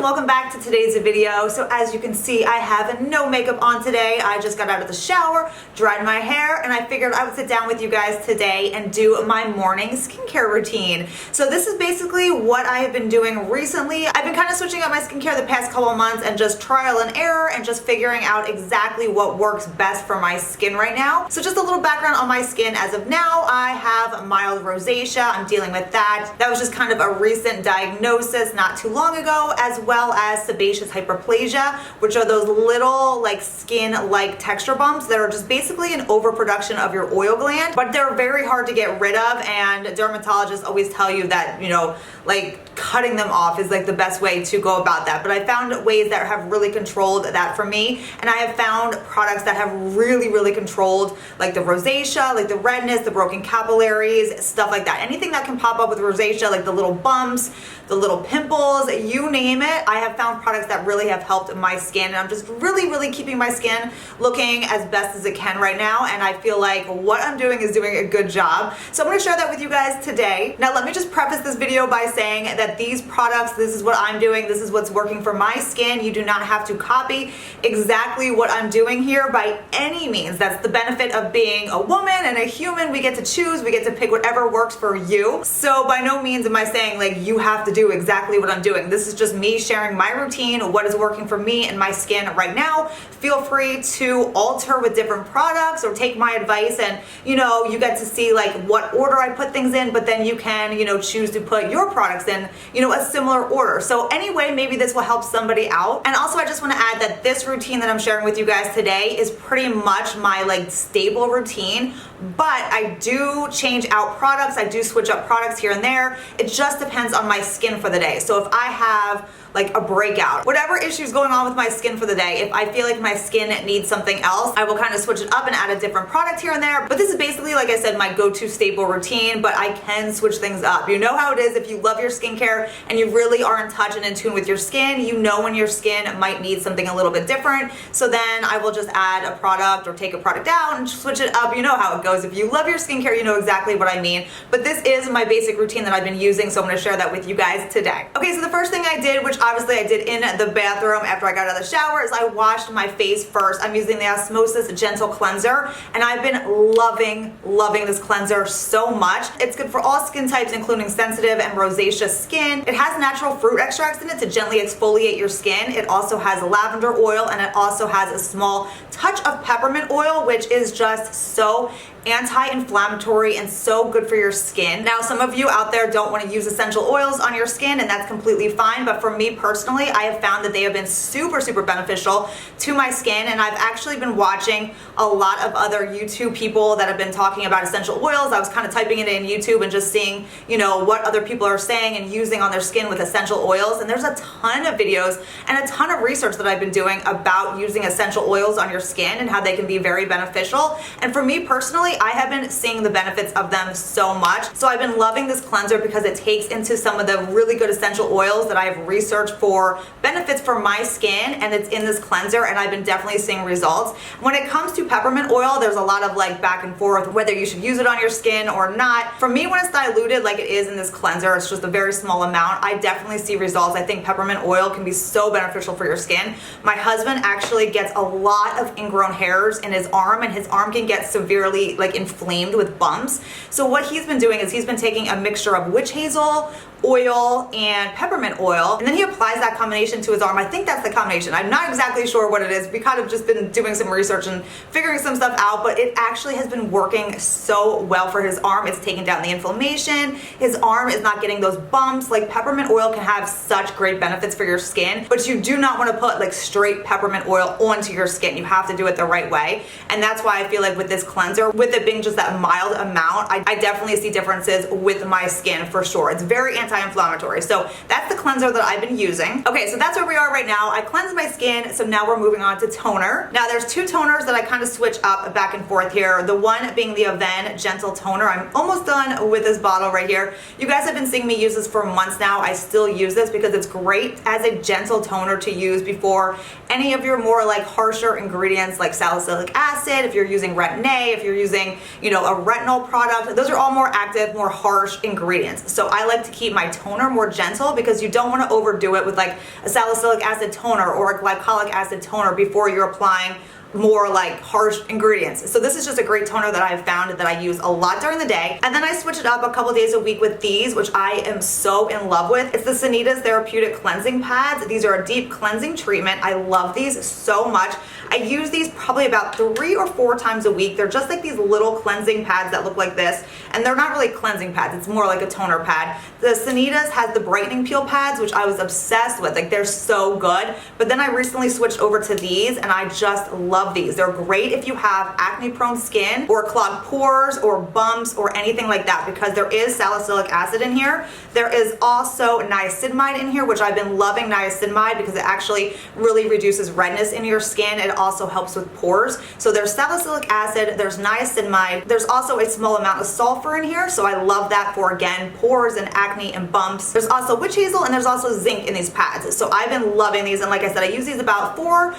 welcome back to today's video. So as you can see, I have no makeup on today. I just got out of the shower, dried my hair, and I figured I would sit down with you guys today and do my morning skincare routine. So this is basically what I have been doing recently. I've been kind of switching up my skincare the past couple of months and just trial and error and just figuring out exactly what works best for my skin right now. So just a little background on my skin as of now. I have mild rosacea. I'm dealing with that. That was just kind of a recent diagnosis not too long ago, as well as sebaceous hyperplasia, which are those little like skin-like texture bumps that are just basically an overproduction of your oil gland, but they're very hard to get rid of, and dermatologists always tell you that, you know, like cutting them off is like the best way to go about that. But I found ways that have really controlled that for me, and I have found products that have really controlled like the rosacea, like the redness, the broken capillaries, stuff like that. Anything that can pop up with rosacea, like the little bumps, the little pimples, you name it. I have found products that really have helped my skin, and I'm just really keeping my skin looking as best as it can right now, and I feel like what I'm doing is doing a good job. So I'm going to share that with you guys today. Now let me just preface this video by saying that these products, this is what I'm doing, this is what's working for my skin. You do not have to copy exactly what I'm doing here by any means. That's the benefit of being a woman and a human. We get to choose, we get to pick whatever works for you. So by no means am I saying like you have to do exactly what I'm doing. This is just me sharing my routine, what is working for me and my skin right now. Feel free to alter with different products or take my advice, and you know, you get to see like what order I put things in, but then you can, you know, choose to put your products in, you know, a similar order. So anyway, maybe this will help somebody out. And also I just want to add that this routine that I'm sharing with you guys today is pretty much my like stable routine, but I do change out products. I do switch up products here and there. It just depends on my skin for the day. So if I have like a breakout, whatever issues going on with my skin for the day, if I feel like my skin needs something else, I will kind of switch it up and add a different product here and there. But this is basically, like I said, my go-to stable routine, but I can switch things up. You know how it is if you love your skincare and you really are in touch and in tune with your skin, you know when your skin might need something a little bit different. So then I will just add a product or take a product out and switch it up. You know how it goes. If you love your skincare, you know exactly what I mean. But this is my basic routine that I've been using, so I'm going to share that with you guys today. Okay, so the first thing I did, which obviously I did in the bathroom after I got out of the shower, is I washed my face first. I'm using the Osmosis Gentle Cleanser, and I've been loving this cleanser so much. It's good for all skin types, including sensitive and rosacea skin. It has natural fruit extracts in it to gently exfoliate your skin. It also has lavender oil, and it also has a small touch of peppermint oil, which is just so anti-inflammatory and so good for your skin. Now, some of you out there don't want to use essential oils on your skin, and that's completely fine, but for me personally, I have found that they have been super beneficial to my skin, and I've actually been watching a lot of other YouTube people that have been talking about essential oils. I was kind of typing it in YouTube and just seeing, you know, what other people are saying and using on their skin with essential oils, and there's a ton of videos and a ton of research that I've been doing about using essential oils on your skin and how they can be very beneficial. And for me personally, I have been seeing the benefits of them so much. So I've been loving this cleanser because it takes into some of the really good essential oils that I have researched for benefits for my skin, and it's in this cleanser, and I've been definitely seeing results. When it comes to peppermint oil, there's a lot of like back and forth whether you should use it on your skin or not. For me, when it's diluted like it is in this cleanser, it's just a very small amount, I definitely see results. I think peppermint oil can be so beneficial for your skin. My husband actually gets a lot of ingrown hairs in his arm, and his arm can get severely like inflamed with bumps. So what he's been doing is he's been taking a mixture of witch hazel oil and peppermint oil, and then he applies that combination to his arm. I think that's the combination. I'm not exactly sure what it is. We kind of just been doing some research and figuring some stuff out, but it actually has been working so well for his arm. It's taken down the inflammation. His arm is not getting those bumps. Like, peppermint oil can have such great benefits for your skin, but you do not want to put like straight peppermint oil onto your skin. You have to do it the right way, and that's why I feel like with this cleanser, with it being just that mild amount, I definitely see differences with my skin for sure. It's very anti-inflammatory. So that's the cleanser that I've been using. Okay, so that's where we are right now. I cleansed my skin, so now we're moving on to toner. Now there's two toners that I kind of switch up back and forth here. The one being the Avene Gentle Toner. I'm almost done with this bottle right here. You guys have been seeing me use this for months now. I still use this because it's great as a gentle toner to use before any of your more like harsher ingredients like salicylic acid, if you're using Retin-A, if you're using, you know, a retinol product. Those are all more active, more harsh ingredients. So I like to keep my toner more gentle because you don't want to overdo overdo it with like a salicylic acid toner or a glycolic acid toner before you're applying more like harsh ingredients. So this is just a great toner that I've found that I use a lot during the day. And then I switch it up a couple days a week with these, which I am so in love with. It's the Sanitas Therapeutic Cleansing Pads. These are a deep cleansing treatment. I love these so much. I use these probably about 3 or 4 times a week. They're just like these little cleansing pads that look like this, and they're not really cleansing pads. It's more like a toner pad. The Sanitas has the brightening peel pads, which I was obsessed with. Like, they're so good. But then I recently switched over to these, and I just love these. They're great if you have acne-prone skin or clogged pores or bumps or anything like that, because there is salicylic acid in here. There is also niacinamide in here, which I've been loving niacinamide because it actually really reduces redness in your skin. It also helps with pores. So there's salicylic acid, there's niacinamide, there's also a small amount of sulfur in here, so I love that for, again, pores and acne and bumps. There's also witch hazel, and there's also zinc in these pads. So I've been loving these, and like I said, I use these about 4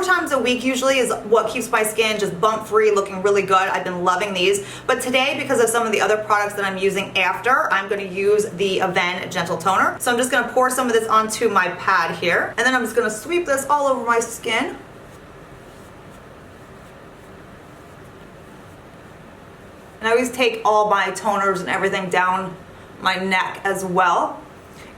times a week usually is what keeps my skin just bump free, looking really good. I've been loving these. But today, because of some of the other products that I'm using after, I'm going to use the Avene Gentle Toner. So I'm just going to pour some of this onto my pad here, and then I'm just going to sweep this all over my skin. And I always take all my toners and everything down my neck as well.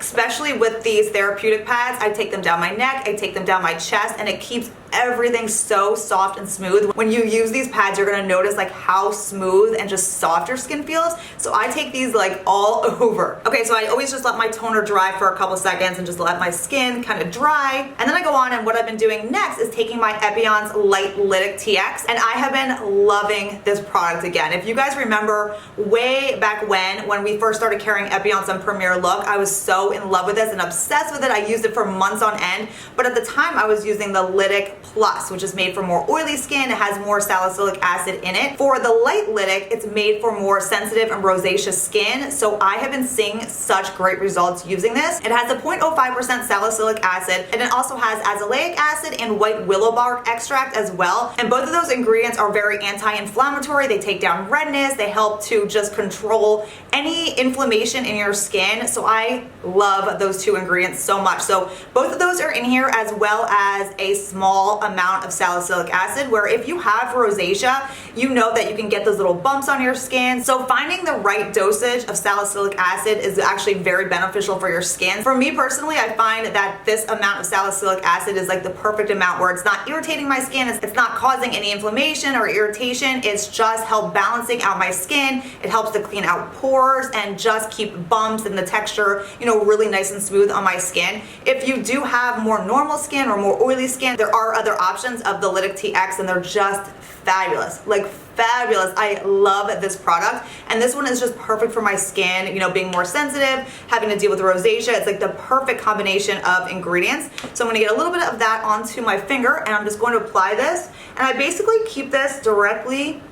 Especially with these therapeutic pads, I take them down my neck, I take them down my chest, and it keeps everything so soft and smooth. When you use these pads, you're gonna notice like how smooth and just soft your skin feels. So I take these like all over. Okay, so I always just let my toner dry for a couple seconds and just let my skin kind of dry. And then I go on, and what I've been doing next is taking my Epion's Light Lytic TX, and I have been loving this product again. If you guys remember way back when we first started carrying Epion's on Premier Look, I was so in love with this and obsessed with it. I used it for months on end, but at the time I was using the Lytic Plus, which is made for more oily skin. It has more salicylic acid in it. For the Light Lytic, it's made for more sensitive and rosacea skin. So I have been seeing such great results using this. It has a 0.05% salicylic acid, and it also has azelaic acid and white willow bark extract as well. And both of those ingredients are very anti-inflammatory. They take down redness. They help to just control any inflammation in your skin. So I love those 2 ingredients so much. So both of those are in here, as well as a small amount of salicylic acid, where if you have rosacea, you know that you can get those little bumps on your skin. So finding the right dosage of salicylic acid is actually very beneficial for your skin. For me personally, I find that this amount of salicylic acid is like the perfect amount, where it's not irritating my skin, it's not causing any inflammation or irritation, it's just help balancing out my skin. It helps to clean out pores and just keep bumps and the texture, you know, really nice and smooth on my skin. If you do have more normal skin or more oily skin, there are other options of the Lytic TX, and they're just fabulous, like fabulous. I love this product, and this one is just perfect for my skin, you know, being more sensitive, having to deal with rosacea. It's like the perfect combination of ingredients. So I'm going to get a little bit of that onto my finger, and I'm just going to apply this, and I basically keep this directly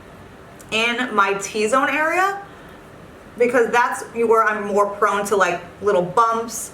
in my T-zone area, because that's where I'm more prone to like little bumps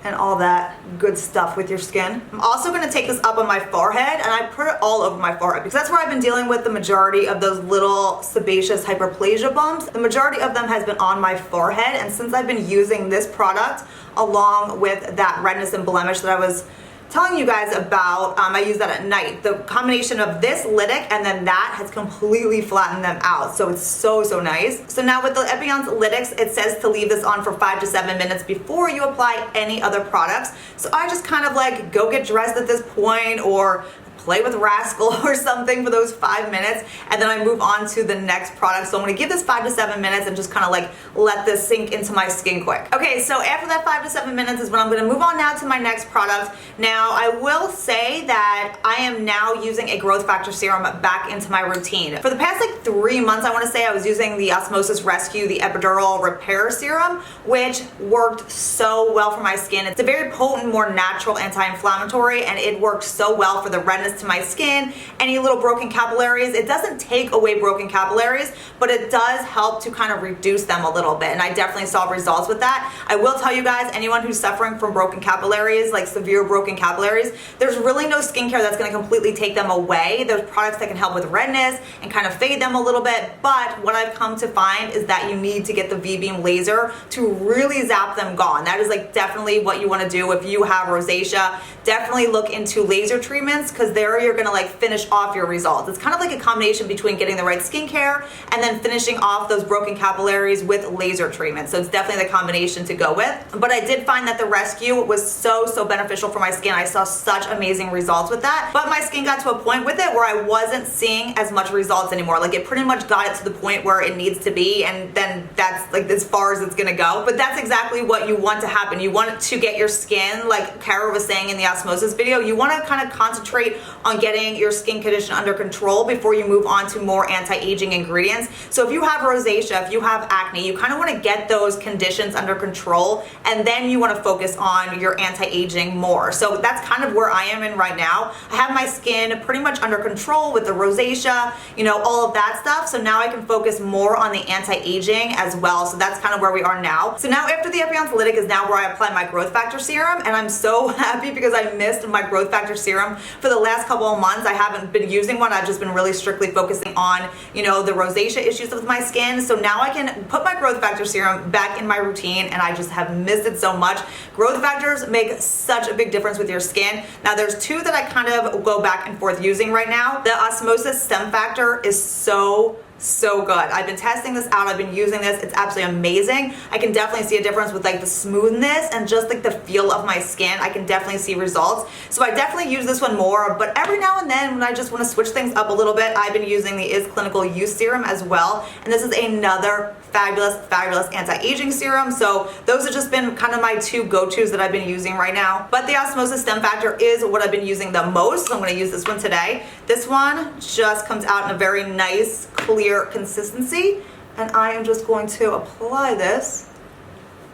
and all that good stuff with your skin. I'm also gonna take this up on my forehead, and I put it all over my forehead because that's where I've been dealing with the majority of those little sebaceous hyperplasia bumps. The majority of them has been on my forehead, and since I've been using this product along with that redness and blemish that I was telling you guys about, I use that at night. The combination of this Lytic and then that has completely flattened them out. So it's so, so nice. So now with the Epion's Lytics, it says to leave this on for 5 to 7 minutes before you apply any other products. So I just kind of like go get dressed at this point, or play with Rascal or something for those 5 minutes, and then I move on to the next product. So I'm gonna give this 5 to 7 minutes and just kind of like let this sink into my skin quick. Okay, so after that 5 to 7 minutes is when I'm gonna move on now to my next product. Now, I will say that I am now using a growth factor serum back into my routine. For the past like 3 months, I wanna say, I was using the Osmosis Rescue, the Epidural Repair Serum, which worked so well for my skin. It's a very potent, more natural anti-inflammatory, and it worked so well for the redness redness to my skin, any little broken capillaries. It doesn't take away broken capillaries, but it does help to kind of reduce them a little bit, and I definitely saw results with that. I will tell you guys, anyone who's suffering from broken capillaries, like severe broken capillaries, there's really no skincare that's going to completely take them away. There's products that can help with redness and kind of fade them a little bit, but what I've come to find is that you need to get the V-beam laser to really zap them gone. That is like definitely what you want to do if you have rosacea. Definitely look into laser treatments, because there you're going to like finish off your results. It's kind of like a combination between getting the right skincare and then finishing off those broken capillaries with laser treatment. So it's definitely the combination to go with. But I did find that the rescue was so beneficial for my skin. I saw such amazing results with that. But my skin got to a point with it where I wasn't seeing as much results anymore. Like it pretty much got it to the point where it needs to be, and then that's like as far as it's gonna go. But that's exactly what you want to happen. You want to get your skin, like Kara was saying in the Osmosis video, you want to kind of concentrate on getting your skin condition under control before you move on to more anti-aging ingredients. So if you have rosacea, if you have acne, you kind of want to get those conditions under control, and then you want to focus on your anti-aging more. So that's kind of where I am in right now. I have my skin pretty much under control with the rosacea, you know, all of that stuff. So now I can focus more on the anti-aging as well. So that's kind of where we are now. So now after the Antioxidant is now where I apply my growth factor serum, and I'm so happy because I missed my growth factor serum for the last couple of months. I haven't been using one. I've just been really strictly focusing on, you know, the rosacea issues with my skin. So now I can put my growth factor serum back in my routine, and I just have missed it so much. Growth factors make such a big difference with your skin. Now there's two that I kind of go back and forth using right now. The Osmosis Stem Factor is so good. I've been testing this out. I've been using this. It's absolutely amazing. I can definitely see a difference with like the smoothness and just like the feel of my skin. I can definitely see results. So I definitely use this one more, but every now and then when I just want to switch things up a little bit, I've been using the Is Clinical Use Serum as well. And this is another fabulous anti-aging serum. So those have just been kind of my two go-tos that I've been using right now. But the Osmosis Stem Factor is what I've been using the most. So I'm going to use this one today. This one just comes out in a very nice, clear consistency. And I am just going to apply this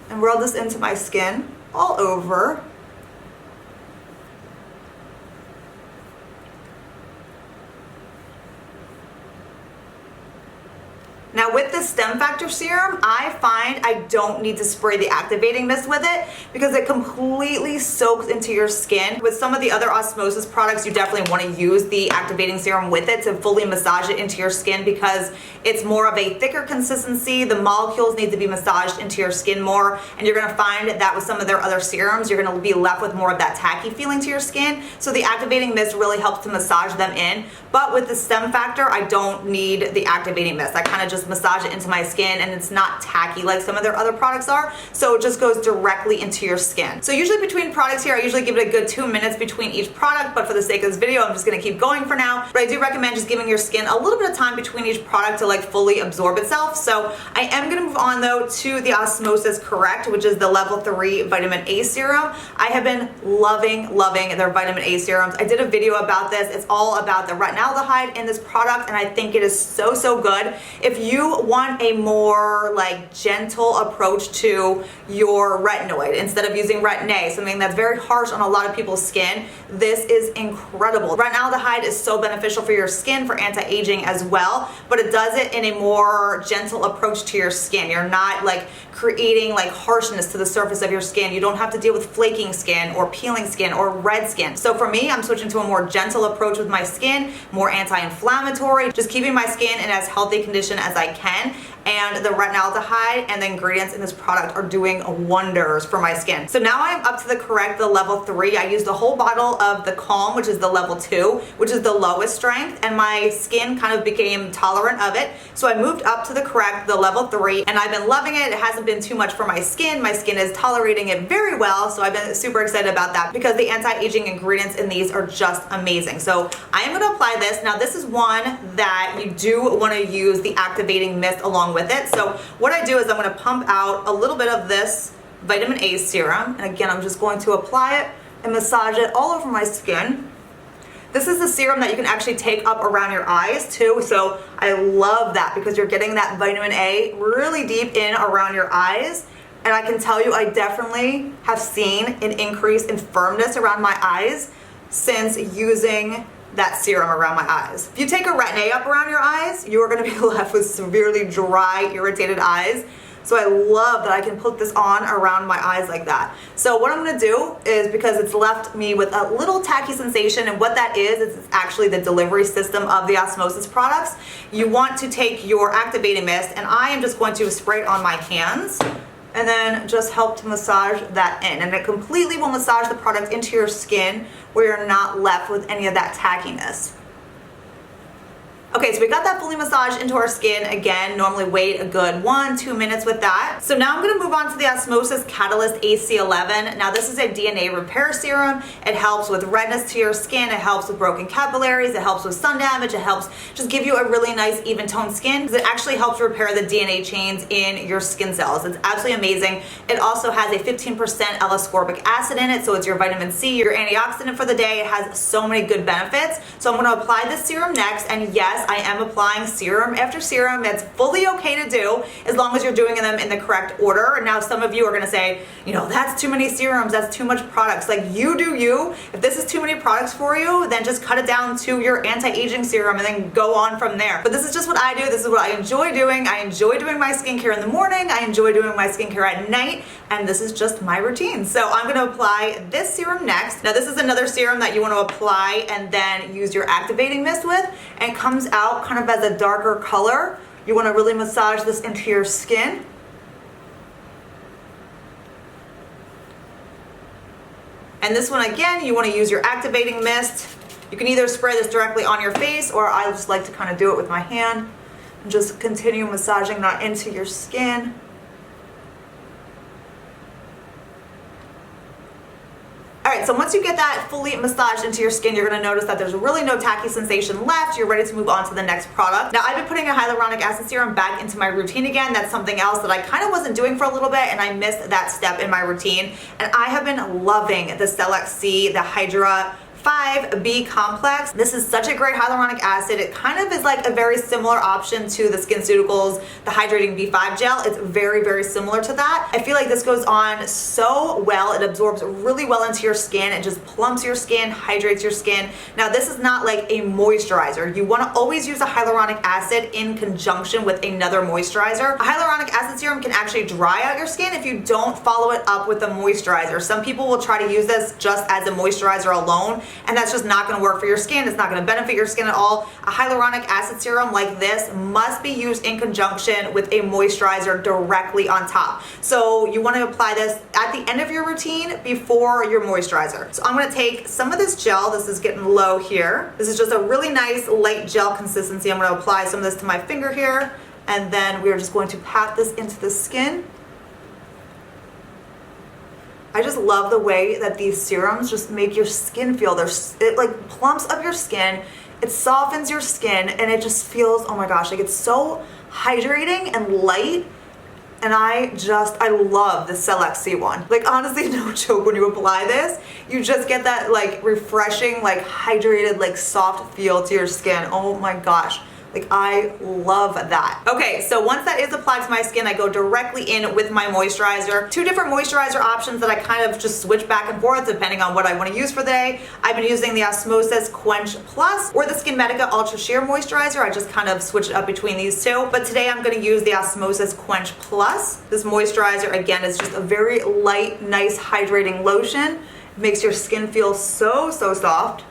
and rub this into my skin all over. Now with the Stem Factor serum, I find I don't need to spray the activating mist with it because it completely soaks into your skin. With some of the other Osmosis products, you definitely want to use the activating serum with it to fully massage it into your skin because it's more of a thicker consistency. The molecules need to be massaged into your skin more, and you're going to find that with some of their other serums, you're going to be left with more of that tacky feeling to your skin. So the activating mist really helps to massage them in. But with the Stem Factor, I don't need the activating mist. I kind of just massage it into my skin, and it's not tacky like some of their other products are, so it just goes directly into your skin. So usually between products here, I usually give it a good 2 minutes between each product, but for the sake of this video, I'm just gonna keep going for now. But I do recommend just giving your skin a little bit of time between each product to like fully absorb itself. So I am gonna move on though to the Osmosis Correct, which is the level 3 vitamin A serum. I have been loving their vitamin A serums. I did a video about this. It's all about the retinaldehyde in this product, and I think it is so good. If you want a more like gentle approach to your retinoid instead of using Retin-A, something that's very harsh on a lot of people's skin, this is incredible. Retinaldehyde is so beneficial for your skin for anti-aging as well, but it does it in a more gentle approach to your skin. You're not like creating like harshness to the surface of your skin. You don't have to deal with flaking skin or peeling skin or red skin. So for me, I'm switching to a more gentle approach with my skin, more anti-inflammatory, just keeping my skin in as healthy condition as I can. And the retinaldehyde and the ingredients in this product are doing wonders for my skin. So now I'm up to the Correct, the level 3. I used a whole bottle of the Calm, which is the level 2, which is the lowest strength, and my skin kind of became tolerant of it. So I moved up to the Correct, the level 3, and I've been loving it. It hasn't been too much for my skin. My skin is tolerating it very well, so I've been super excited about that because the anti-aging ingredients in these are just amazing. So I am going to apply this. Now this is one that you do want to use the activating mist along with it. So what I do is I'm going to pump out a little bit of this vitamin A serum, and again I'm just going to apply it and massage it all over my skin. This is the serum that you can actually take up around your eyes too, so I love that because you're getting that vitamin A really deep in around your eyes. And I can tell you I definitely have seen an increase in firmness around my eyes since using that serum around my eyes. If you take a retin-A up around your eyes, you are gonna be left with severely dry, irritated eyes. So I love that I can put this on around my eyes like that. So what I'm gonna do is, because it's left me with a little tacky sensation, and what that is it's actually the delivery system of the Osmosis products. You want to take your activating mist, and I am just going to spray it on my hands, and then just help to massage that in. And it completely will massage the product into your skin where you're not left with any of that tackiness. Okay, so we got that fully massaged into our skin. Again, normally wait a good 1-2 minutes with that. So now I'm gonna move on to the Osmosis Catalyst AC11. Now this is a DNA repair serum. It helps with redness to your skin. It helps with broken capillaries. It helps with sun damage. It helps just give you a really nice even toned skin, because it actually helps repair the DNA chains in your skin cells. It's absolutely amazing. It also has a 15% L-ascorbic acid in it, so it's your vitamin C, your antioxidant for the day. It has so many good benefits. So I'm gonna apply this serum next, and yes, I am applying serum after serum. That's fully okay to do as long as you're doing them in the correct order. Now, some of you are gonna say, you know, that's too many serums, that's too much products. Like, you do you. If this is too many products for you, then just cut it down to your anti-aging serum and then go on from there. But this is just what I do. This is what I enjoy doing. I enjoy doing my skincare in the morning. I enjoy doing my skincare at night, and this is just my routine. So I'm gonna apply this serum next. Now, this is another serum that you wanna apply and then use your activating mist with, and it comes out kind of as a darker color. You want to really massage this into your skin. And this one, again, you want to use your activating mist. You can either spray this directly on your face, or I just like to kind of do it with my hand and just continue massaging that into your skin. Alright, so once you get that fully massaged into your skin, you're going to notice that there's really no tacky sensation left. You're ready to move on to the next product. Now, I've been putting a hyaluronic acid serum back into my routine again. That's something else that I kind of wasn't doing for a little bit, and I missed that step in my routine. And I have been loving the Cellex-C, the Hydra 5B complex. This is such a great hyaluronic acid. It kind of is like a very similar option to the Skinceuticals, the hydrating B5 gel. It's very, very similar to that. I feel like this goes on so well. It absorbs really well into your skin. It just plumps your skin, hydrates your skin. Now, this is not like a moisturizer. You want to always use a hyaluronic acid in conjunction with another moisturizer. A hyaluronic acid serum can actually dry out your skin if you don't follow it up with a moisturizer. Some people will try to use this just as a moisturizer alone, and that's just not going to work for your skin. It's not going to benefit your skin at all. A hyaluronic acid serum like this must be used in conjunction with a moisturizer directly on top. So you want to apply this at the end of your routine before your moisturizer. So I'm going to take some of this gel. This is getting low here. This is just a really nice light gel consistency. I'm going to apply some of this to my finger here, and then we're just going to pat this into the skin. I just love the way that these serums just make your skin feel, it like plumps up your skin, it softens your skin, and it just feels, oh my gosh, like it's so hydrating and light. And I love the Cellex-C one. Like, honestly, no joke, when you apply this, you just get that like refreshing, like hydrated, like soft feel to your skin. Oh my gosh. Like, I love that. Okay, so once that is applied to my skin, I go directly in with my moisturizer. Two different moisturizer options that I kind of just switch back and forth depending on what I want to use for the day. I've been using the Osmosis Quench Plus or the Skinmedica Ultra Sheer Moisturizer. I just kind of switch it up between these two. But today I'm going to use the Osmosis Quench Plus. This moisturizer, again, is just a very light, nice, hydrating lotion. It makes your skin feel so, so soft.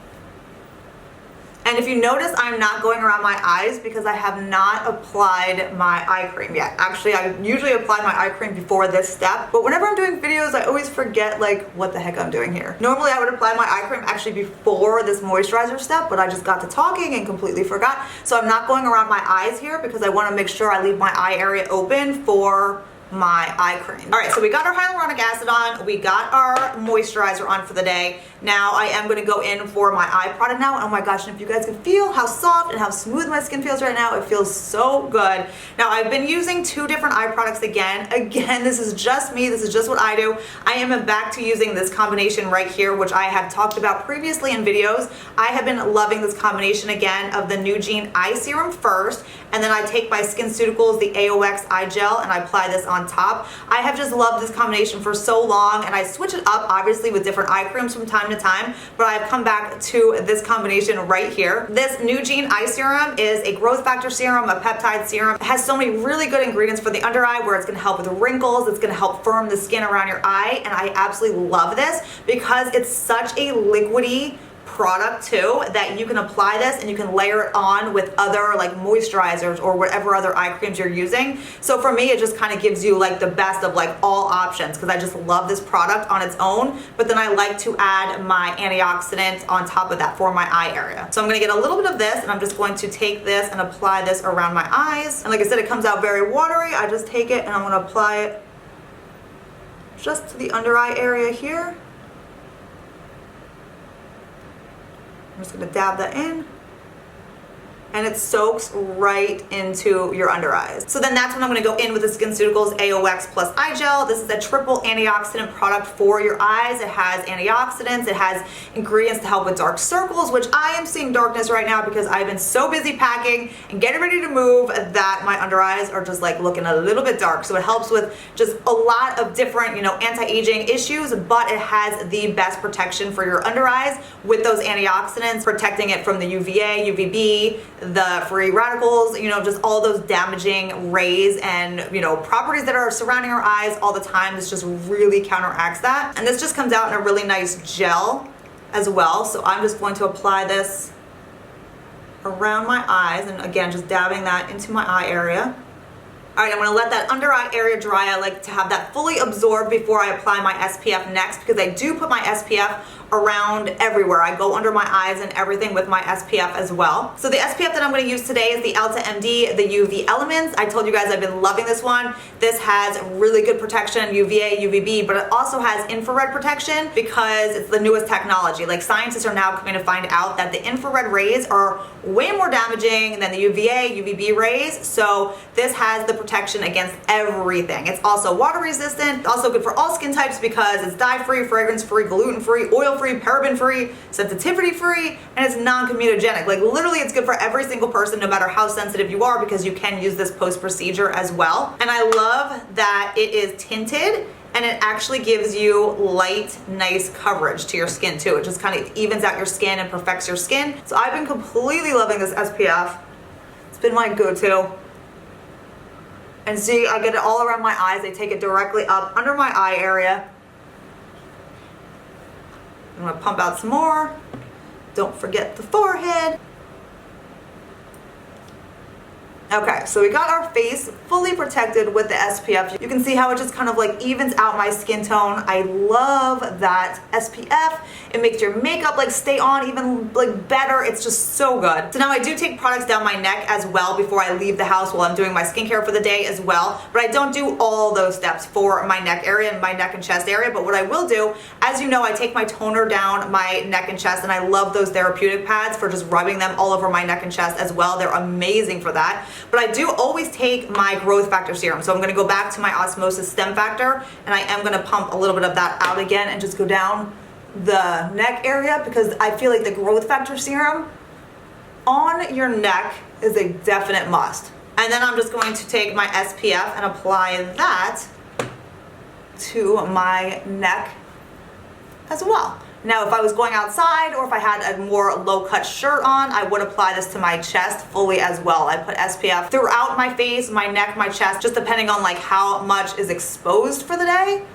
And if you notice, I'm not going around my eyes because I have not applied my eye cream yet. Actually, I usually apply my eye cream before this step, but whenever I'm doing videos, I always forget like what the heck I'm doing here. Normally, I would apply my eye cream actually before this moisturizer step, but I just got to talking and completely forgot. So I'm not going around my eyes here because I want to make sure I leave my eye area open for my eye cream. All right, so we got our hyaluronic acid on, we got our moisturizer on for the day. Now I am going to go in for my eye product now. Oh my gosh, and if you guys can feel how soft and how smooth my skin feels right now, it feels so good. Now I've been using two different eye products again. Again, this is just me, this is just what I do. I am back to using this combination right here, which I have talked about previously in videos. I have been loving this combination again of the Nugene Eye Serum first, and then I take my Skinceuticals, the AOX Eye Gel, and I apply this on on top. I have just loved this combination for so long, and I switch it up obviously with different eye creams from time to time, but I've come back to this combination right here. This Nugene Eye Serum is a growth factor serum, a peptide serum. It has so many really good ingredients for the under eye, where it's going to help with wrinkles, it's going to help firm the skin around your eye, and I absolutely love this because it's such a liquidy product too, that you can apply this and you can layer it on with other like moisturizers or whatever other eye creams you're using. So for me, it just kind of gives you like the best of like all options, because I just love this product on its own, but then I like to add my antioxidant on top of that for my eye area. So I'm going to get a little bit of this, and I'm just going to take this and apply this around my eyes. And like I said, it comes out very watery. I just take it and I'm going to apply it just to the under eye area here. I'm just going to dab that in, and it soaks right into your under eyes. So then that's when I'm going to go in with the Skinceuticals AOX Plus Eye Gel. This is a triple antioxidant product for your eyes. It has antioxidants, it has ingredients to help with dark circles, which I am seeing darkness right now because I've been so busy packing and getting ready to move that my under eyes are just like looking a little bit dark. So it helps with just a lot of different, anti-aging issues, but it has the best protection for your under eyes with those antioxidants, protecting it from the UVA, UVB, the free radicals, just all those damaging rays and, properties that are surrounding our eyes all the time. This just really counteracts that. And this just comes out in a really nice gel as well. So I'm just going to apply this around my eyes, and again, just dabbing that into my eye area. All right, I'm going to let that under eye area dry. I like to have that fully absorbed before I apply my SPF next, because I do put my SPF around everywhere. I go under my eyes and everything with my SPF as well. So the SPF that I'm going to use today is the Elta MD, the UV Elements. I told you guys I've been loving this one. This has really good protection, UVA, UVB, but it also has infrared protection because it's the newest technology. Like, scientists are now coming to find out that the infrared rays are way more damaging than the UVA, UVB rays. So this has the protection against everything. It's also water resistant, also good for all skin types because it's dye-free, fragrance-free, gluten-free, oil-free, paraben-free, sensitivity-free, and it's non-comedogenic. Like, literally, it's good for every single person, no matter how sensitive you are, because you can use this post-procedure as well. And I love that it is tinted, and it actually gives you light, nice coverage to your skin too. It just kind of evens out your skin and perfects your skin. So I've been completely loving this SPF. It's been my go-to. And see, I get it all around my eyes. I take it directly up under my eye area. I'm gonna pump out some more. Don't forget the forehead. Okay, so we got our face fully protected with the SPF. You can see how it just kind of like evens out my skin tone. I love that SPF. It makes your makeup like stay on even like better. It's just so good. So now I do take products down my neck as well before I leave the house while I'm doing my skincare for the day as well. But I don't do all those steps for my neck area and my neck and chest area. But what I will do, as you know, I take my toner down my neck and chest, and I love those Therapeutic pads for just rubbing them all over my neck and chest as well. They're amazing for that. But I do always take my growth factor serum. So I'm going to go back to my Osmosis stem factor, and I am going to pump a little bit of that out again and just go down the neck area, because I feel like the growth factor serum on your neck is a definite must. And then I'm just going to take my SPF and apply that to my neck as well. Now, if I was going outside or if I had a more low-cut shirt on, I would apply this to my chest fully as well. I put SPF throughout my face, my neck, my chest, just depending on like how much is exposed for the day.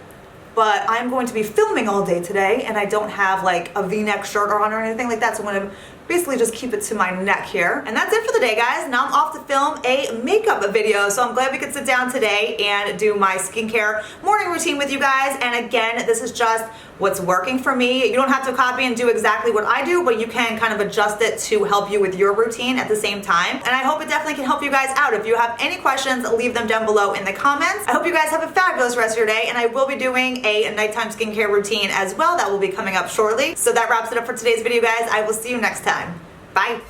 But I'm going to be filming all day today, and I don't have like a V-neck shirt on or anything like that, so I'm going to basically just keep it to my neck here. And that's it for the day, guys. Now I'm off to film a makeup video, so I'm glad we could sit down today and do my skincare morning routine with you guys. And again, this is just what's working for me. You don't have to copy and do exactly what I do, but you can kind of adjust it to help you with your routine at the same time. And I hope it definitely can help you guys out. If you have any questions, leave them down below in the comments. I hope you guys have a fabulous rest of your day, and I will be doing a nighttime skincare routine as well that will be coming up shortly. So that wraps it up for today's video, guys. I will see you next time. Bye.